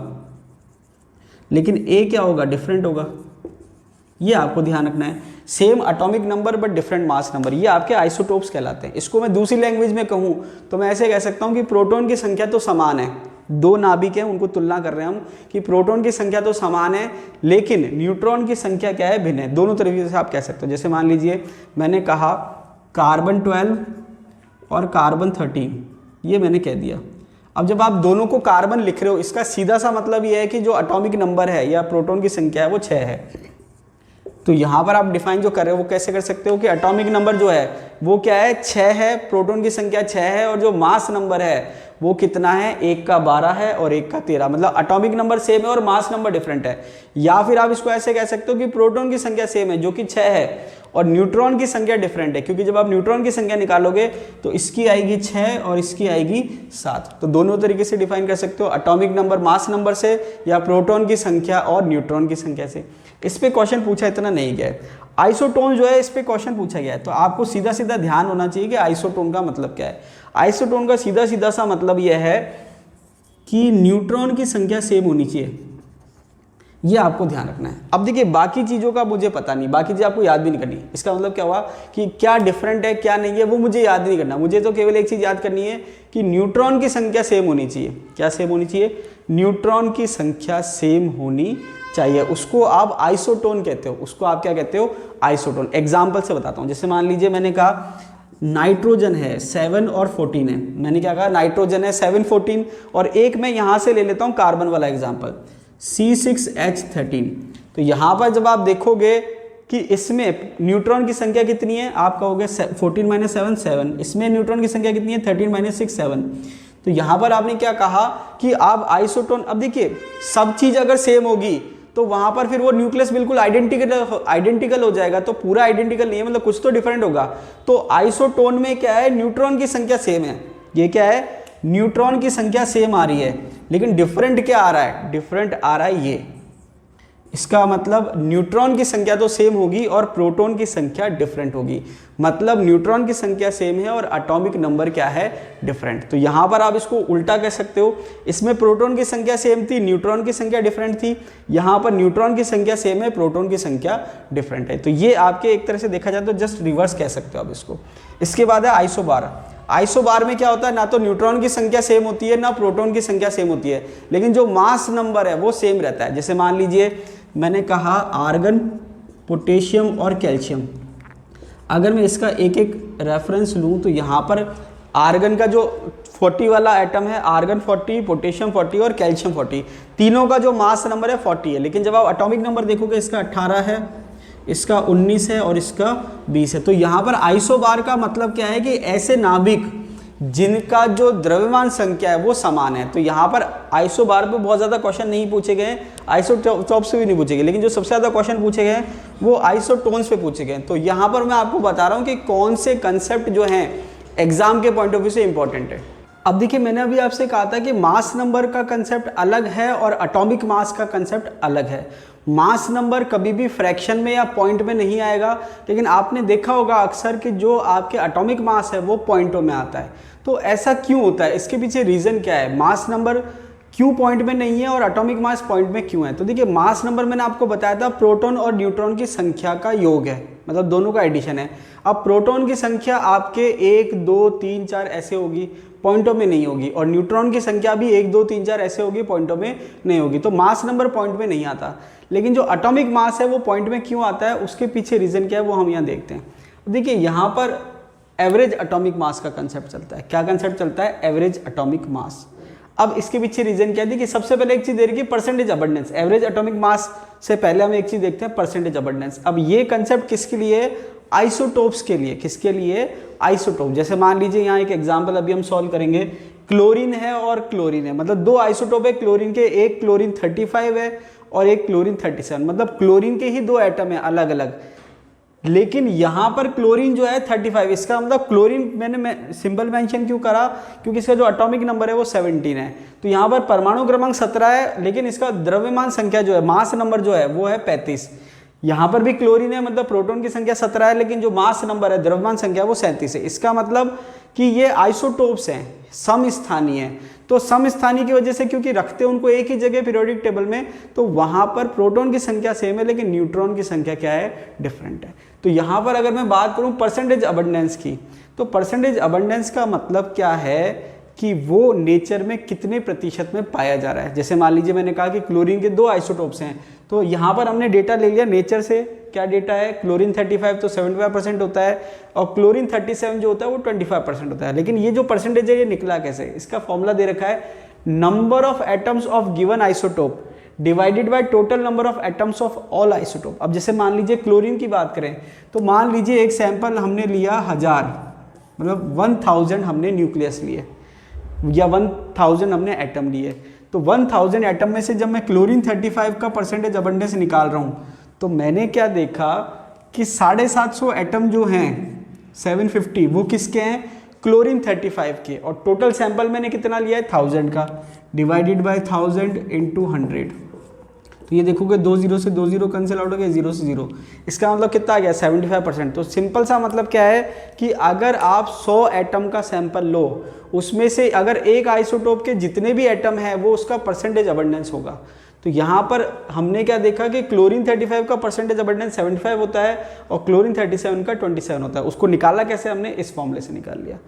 Speaker 1: लेकिन A क्या होगा, डिफरेंट होगा। ये आपको ध्यान रखना है, same atomic number but different mass number. ये आपके आइसोटोप्स कहलाते हैं। इसको मैं दूसरी लैंग्वेज में कहूँ तो मैं ऐसे कह सकता हूँ कि प्रोटॉन की संख्या तो समान है, 2 नाभिक हैं उनको तुलना कर रहे हैं हम, कि प्रोटॉन की संख्या तो समान है लेकिन न्यूट्रॉन की संख्या क्या है, भिन्न है। दोनों तरीके से आप कह सकते हो। जैसे मान लीजिए मैंने कहा कार्बन 12 और कार्बन 13, ये मैंने कह दिया। अब जब आप दोनों को कार्बन लिख रहे हो, इसका सीधा सा मतलब ये है कि जो एटॉमिक नंबर है या प्रोटॉन की संख्या है वो 6 है। तो यहाँ पर आप डिफाइन जो कर रहे हो वो कैसे कर सकते हो कि एटॉमिक नंबर जो है वो क्या है, 6 है, प्रोटॉन की संख्या 6 है, और जो मास नंबर है वो कितना है, 1 का 12 है और 1 का 13। मतलब एटॉमिक नंबर सेम है और मास नंबर डिफरेंट है। या फिर आप इसको ऐसे कह सकते हो कि प्रोटॉन की संख्या सेम है जो कि 6 है, और न्यूट्रॉन की संख्या डिफरेंट है, क्योंकि जब आप न्यूट्रॉन की संख्या निकालोगे तो इसकी आएगी 6 और इसकी आएगी 7। तो दोनों तरीके से डिफाइन कर सकते हो, एटॉमिक नंबर मास नंबर से, या प्रोटॉन की संख्या और न्यूट्रॉन की संख्या से। इस पे क्वेश्चन पूछा इतना नहीं गया है। आइसोटोन जो है इस पे क्वेश्चन पूछा गया है, तो आपको सीधा सीधा ध्यान होना चाहिए कि आइसोटोन का मतलब क्या है। आइसोटोन का सीधा सीधा सा मतलब यह है कि न्यूट्रॉन की संख्या सेम होनी चाहिए, ये आपको ध्यान रखना है। अब देखिए बाकी चीज़ों का मुझे पता नहीं, बाकी चीज़ आपको याद भी नहीं करनी। इसका मतलब क्या हुआ कि क्या डिफरेंट है क्या नहीं है वो मुझे याद नहीं करना। मुझे तो केवल एक चीज़ याद करनी है कि न्यूट्रॉन की संख्या सेम होनी चाहिए। क्या सेम होनी चाहिए, न्यूट्रॉन की संख्या सेम होनी चाहिए। उसको आप आइसोटोन कहते हो, उसको आप क्या कहते हो, आइसोटोन। एग्जाम्पल से बताता हूँ। जैसे मान लीजिए मैंने कहा नाइट्रोजन है 7 और 14 है। मैंने क्या कहा, नाइट्रोजन है 7 14, और एक मैं यहाँ से ले लेता हूँ कार्बन वाला एग्जाम्पल C6H13। तो यहाँ पर जब आप देखोगे कि इसमें न्यूट्रॉन की संख्या कितनी है, आप कहोगे 14 - 7 7। इसमें न्यूट्रॉन की संख्या कितनी है, 13 - 6 7। तो यहाँ पर आपने क्या कहा कि आप आइसोटोन, अब देखिए सब चीज़ अगर सेम होगी तो वहाँ पर फिर वो न्यूक्लियस बिल्कुल आइडेंटिकल हो जाएगा, तो पूरा आइडेंटिकल नहीं है, मतलब कुछ तो डिफरेंट होगा। तो आइसोटोन में क्या है, न्यूट्रॉन की संख्या सेम है, ये क्या है, न्यूट्रॉन की संख्या सेम आ रही है, लेकिन डिफरेंट क्या आ रहा है, डिफरेंट आ रहा है ये। इसका मतलब न्यूट्रॉन की संख्या तो सेम होगी और प्रोटॉन की संख्या डिफरेंट होगी, मतलब न्यूट्रॉन की संख्या सेम है और एटॉमिक नंबर क्या है, डिफरेंट। तो यहाँ पर आप इसको उल्टा कह सकते हो, इसमें प्रोटॉन की संख्या सेम थी, न्यूट्रॉन की संख्या डिफरेंट थी, यहाँ पर न्यूट्रॉन की संख्या सेम है, प्रोटॉन की संख्या डिफरेंट है। तो ये आपके एक तरह से देखा जाए तो जस्ट रिवर्स कह सकते हो आप इसको। इसके बाद है आइसोबार। आइसोबार में क्या होता है, ना तो न्यूट्रॉन की संख्या सेम होती है ना प्रोटॉन की संख्या सेम होती है, लेकिन जो मास नंबर है वो सेम रहता है। जैसे मान लीजिए मैंने कहा आर्गन, पोटेशियम और कैल्शियम, अगर मैं इसका एक एक रेफरेंस लूँ तो यहाँ पर आर्गन का जो 40 वाला एटम है, आर्गन 40, पोटेशियम 40 और कैल्शियम 40, तीनों का जो मास नंबर है 40 है, लेकिन जब आप एटॉमिक नंबर देखोगे इसका 18 है, इसका 19 है और इसका 20 है। तो यहाँ पर आइसोबार का मतलब क्या है कि ऐसे नाभिक जिनका जो द्रव्यमान संख्या है वो समान है। तो यहाँ पर आइसोबार पे बहुत ज़्यादा क्वेश्चन नहीं पूछे गए, आइसोटॉप से भी नहीं पूछे गए, लेकिन जो सबसे ज़्यादा क्वेश्चन पूछे गए वो आइसोटोन्स पे पूछे गए। तो यहाँ पर मैं आपको बता रहा हूँ कि कौन से कंसेप्ट जो हैं एग्जाम के पॉइंट ऑफ व्यू से इंपॉर्टेंट है। अब देखिए मैंने अभी आपसे कहा था कि मास नंबर का कंसेप्ट अलग है और एटॉमिक मास का कंसेप्ट अलग है। मास नंबर कभी भी फ्रैक्शन में या पॉइंट में नहीं आएगा, लेकिन आपने देखा होगा अक्सर कि जो आपके एटॉमिक मास है वो पॉइंटों में आता है। तो ऐसा क्यों होता है, इसके पीछे रीज़न क्या है, मास नंबर क्यों पॉइंट में नहीं है और एटॉमिक मास पॉइंट में क्यों है। तो देखिए मास नंबर मैंने आपको बताया था प्रोटॉन और न्यूट्रॉन की संख्या का योग है, मतलब दोनों का एडिशन है। अब प्रोटॉन की संख्या आपके 1 2 3 4 ऐसे होगी, पॉइंटों में नहीं होगी, और न्यूट्रॉन की संख्या भी 1 2 3 4 ऐसे होगी, पॉइंटों में नहीं होगी। तो मास नंबर पॉइंट में नहीं आता, लेकिन जो एटॉमिक मास है वो पॉइंट में क्यों आता है, उसके पीछे रीज़न क्या है वो हम यहाँ देखते हैं। देखिए यहाँ पर एवरेज एटॉमिक मास का कंसेप्ट चलता है। क्या कंसेप्ट चलता है, एवरेज एटॉमिक मास। अब इसके पीछे रीजन क्या है कि सबसे पहले एक चीज दे रही है percentage abundance. Average atomic mass से पहले हम एक चीज देखते हैं, परसेंटेज अबंडेंस। अब ये कंसेप्ट किसके लिए, आइसोटोप्स के लिए। किसके लिए, आइसोटोप। जैसे मान लीजिए यहाँ एक एग्जांपल अभी हम सॉल्व करेंगे, क्लोरीन है और क्लोरीन है, मतलब दो आइसोटोप है क्लोरीन के, एक क्लोरीन 35 है और एक क्लोरीन 37, मतलब क्लोरीन के ही दो एटम है अलग अलग, लेकिन यहाँ पर क्लोरीन जो है 35। इसका मतलब क्लोरीन मैंने सिंपल मेंशन क्यों करा, क्योंकि इसका जो एटॉमिक नंबर है वो 17 है। तो यहाँ पर परमाणु क्रमांक 17 है, लेकिन इसका द्रव्यमान संख्या जो है, मास नंबर जो है वो है 35। यहाँ पर भी क्लोरीन है, मतलब प्रोटॉन की संख्या 17 है, लेकिन जो मास नंबर है, द्रव्यमान संख्या वो 37 है। इसका मतलब कि ये आइसोटोप्स हैं, समस्थानीय है। तो समस्थानीय की वजह से, क्योंकि रखते हैं उनको एक ही जगह पीरियोडिक टेबल में, तो वहाँ पर प्रोटॉन की संख्या सेम है, लेकिन न्यूट्रॉन की संख्या क्या है, डिफरेंट है। तो यहाँ पर अगर मैं बात करूँ परसेंटेज अबंडेंस की, तो परसेंटेज अबंडेंस का मतलब क्या है कि वो नेचर में कितने प्रतिशत में पाया जा रहा है। जैसे मान लीजिए मैंने कहा कि क्लोरीन के दो आइसोटोप्स हैं, तो यहाँ पर हमने डेटा ले लिया नेचर से। क्या डेटा है, क्लोरीन 35 तो 75% होता है और क्लोरीन 37 जो होता है वो 25% होता है। लेकिन ये जो परसेंटेज है ये निकला कैसे, इसका फॉर्मूला दे रखा है, number of atoms of given isotope divided by total number of atoms of all isotope. अब जैसे मान लीजिए क्लोरीन की बात करें, तो मान लीजिए एक सैंपल हमने लिया 1000, मतलब 1000 हमने न्यूक्लियस लिए या 1000 हमने एटम लिए। तो 1000 एटम में से जब मैं क्लोरीन 35 का परसेंटेज अबंडेंस निकाल रहा हूँ, तो मैंने क्या देखा कि 750 एटम जो हैं 750 वो किसके हैं, क्लोरीन 35 के, और टोटल सैंपल मैंने कितना लिया है 1000 का, डिवाइडेड बाय 1000 इंटू 100। तो ये देखोगे 2 0 से 2 0 कैंसिल आउट हो गया, 0 से 0। इसका मतलब कितना आ गया, 75%। तो सिंपल सा मतलब क्या है कि अगर आप 100 एटम का सैंपल लो, उसमें से अगर एक आइसोटोप के जितने भी एटम है वो उसका परसेंटेज अबंडेंस होगा। तो यहाँ पर हमने क्या देखा कि क्लोरीन 35 का परसेंटेज अबंडेंस 75 होता है और क्लोरीन 37 का 27 होता है। उसको निकाला कैसे, हमने इस फॉर्मूले से निकाल लिया।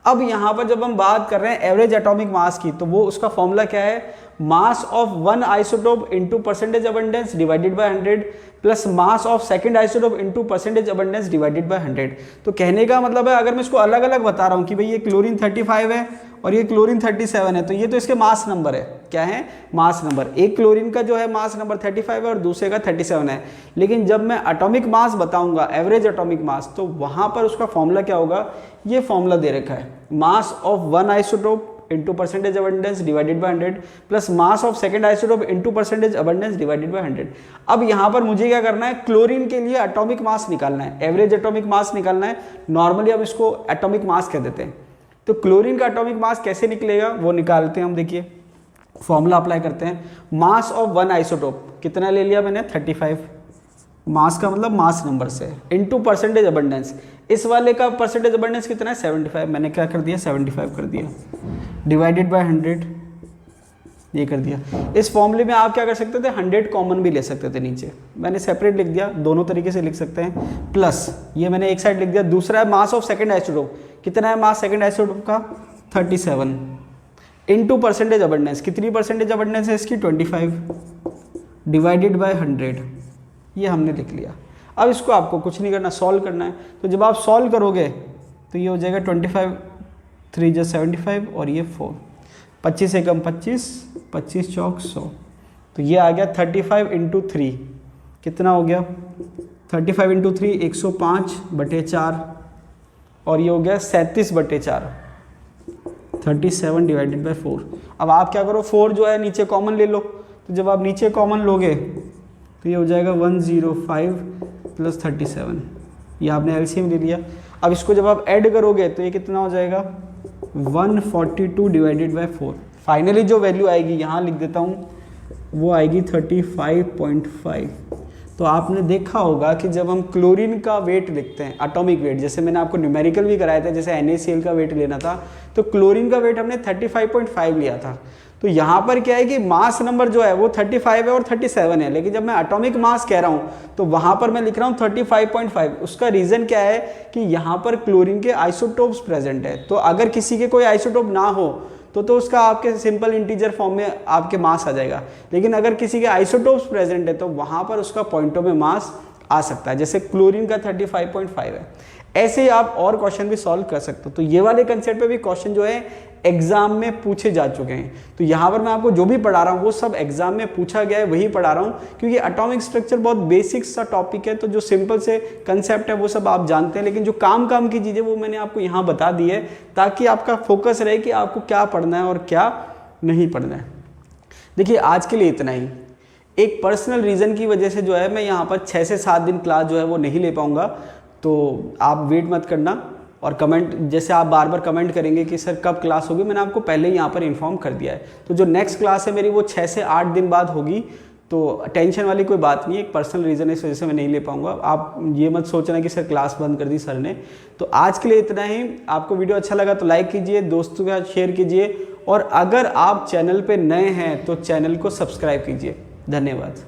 Speaker 1: अब यहाँ पर जब हम बात कर रहे हैं एवरेज एटॉमिक मास की, तो वो उसका फॉर्मूला क्या है, mass of one isotope into percentage abundance divided by 100 plus mass of second isotope into percentage abundance divided by 100। तो कहने का मतलब है, अगर मैं इसको अलग अलग बता रहा हूँ कि भाई ये क्लोरीन 35 है और ये क्लोरीन 37 है, तो ये तो इसके मास नंबर है। क्या है, मास नंबर। एक क्लोरीन का जो है मास नंबर 35 है और दूसरे का 37 है। लेकिन जब मैं एटॉमिक मास बताऊंगा, एवरेज एटॉमिक मास, तो वहां पर उसका फॉर्मूला क्या होगा, ये फॉर्मूला दे रखा है, mass of one isotope into percentage abundance divided by 100 plus mass of second isotope into percentage abundance divided by 100। अब यहाँ पर मुझे क्या करना है, क्लोरीन के लिए एटॉमिक मास निकालना है, एवरेज एटॉमिक मास निकालना है। नॉर्मली हम इसको एटॉमिक मास कह देते हैं। तो क्लोरीन का एटॉमिक मास कैसे निकलेगा वो निकालते हैं हम। देखिए फॉर्मूला अप्लाई करते हैं। मास ऑफ वन आइसोटोप कितना ले लिया मैंने, 35, मास का मतलब मास नंबर से, इनटू परसेंटेज अबंडेंस। इस वाले का परसेंटेज अबंडेंस कितना है, 75, मैंने क्या कर दिया 75 कर दिया, डिवाइडेड बाय 100 ये कर दिया। इस फॉर्मूले में आप क्या कर सकते थे, 100 कॉमन भी ले सकते थे नीचे, मैंने सेपरेट लिख दिया, दोनों तरीके से लिख सकते हैं। प्लस ये मैंने एक साइड लिख दिया। दूसरा है मास ऑफ सेकंड आइसोटोप, कितना है मास सेकंड आइसोटोप का, 37, इनटू परसेंटेज अबंडेंस, कितनी परसेंटेज अबंडेंस है इसकी, 25, डिवाइडेड बाय 100, ये हमने लिख लिया। अब इसको आपको कुछ नहीं करना, सॉल्व करना है। तो जब आप सॉल्व करोगे तो ये हो जाएगा 25, 3 × 75 और ये 4, 25 से कम 25, 25 चौक 100, तो ये आ गया 35 × 3, कितना हो गया 35 × 3 105/4 और ये हो गया 37/4, 37 डिवाइडेड बाय 4। अब आप क्या करो, 4 जो है नीचे कॉमन ले लो। तो जब आप नीचे कॉमन लोगे तो ये हो जाएगा 105 + 37, ये आपने एलसीएम ले लिया। अब इसको जब आप ऐड करोगे तो ये कितना हो जाएगा, 142 डिवाइडेड बाय 4। फाइनली जो वैल्यू आएगी यहाँ लिख देता हूँ, वो आएगी 35.5। तो आपने देखा होगा कि जब हम क्लोरीन का वेट लिखते हैं, एटॉमिक वेट, जैसे मैंने आपको न्यूमेरिकल भी कराया था, जैसे NaCl का वेट लेना था, तो क्लोरीन का वेट हमने 35.5 लिया था। तो यहाँ पर क्या है कि मास नंबर जो है वो 35 है और 37 है, लेकिन जब मैं एटॉमिक मास कह रहा हूँ तो वहाँ पर मैं लिख रहा हूँ 35.5। उसका रीज़न क्या है कि यहाँ पर क्लोरीन के आइसोटोप्स प्रेजेंट है। तो अगर किसी के कोई आइसोटोप ना हो तो उसका आपके सिंपल इंटीजर फॉर्म में आपके मास आ जाएगा, लेकिन अगर किसी के आइसोटोप्स प्रेजेंट है तो वहाँ पर उसका पॉइंटों में मास आ सकता है। जैसे क्लोरीन का 35.5 है। ऐसे ही आप और क्वेश्चन भी सॉल्व कर सकते हो। तो ये वाले कंसेप्ट पे भी क्वेश्चन जो है एग्जाम में पूछे जा चुके हैं। तो यहाँ पर मैं आपको जो भी पढ़ा रहा हूँ वो सब एग्जाम में पूछा गया है, वही पढ़ा रहा हूँ, क्योंकि एटॉमिक स्ट्रक्चर बहुत बेसिक सा टॉपिक है। तो जो सिंपल से कंसेप्ट है वो सब आप जानते हैं, लेकिन जो काम की चीज़ें वो मैंने आपको यहाँ बता दी है, ताकि आपका फोकस रहे कि आपको क्या पढ़ना है और क्या नहीं पढ़ना है। देखिए आज के लिए इतना ही। एक पर्सनल रीज़न की वजह से जो है मैं यहाँ पर 6 से 7 दिन क्लास जो है वो नहीं ले पाऊँगा, तो आप वेट मत करना। और कमेंट, जैसे आप बार बार कमेंट करेंगे कि सर कब क्लास होगी, मैंने आपको पहले ही यहाँ पर इन्फॉर्म कर दिया है। तो जो नेक्स्ट क्लास है मेरी वो 6 से 8 दिन बाद होगी, तो टेंशन वाली कोई बात नहीं है। एक पर्सनल रीज़न है, इस वजह से मैं नहीं ले पाऊँगा। आप ये मत सोचना कि सर क्लास बंद कर दी सर ने। तो आज के लिए इतना ही। आपको वीडियो अच्छा लगा तो लाइक कीजिए, दोस्तों के साथ शेयर कीजिए, और अगर आप चैनल पर नए हैं तो चैनल को सब्सक्राइब कीजिए। धन्यवाद।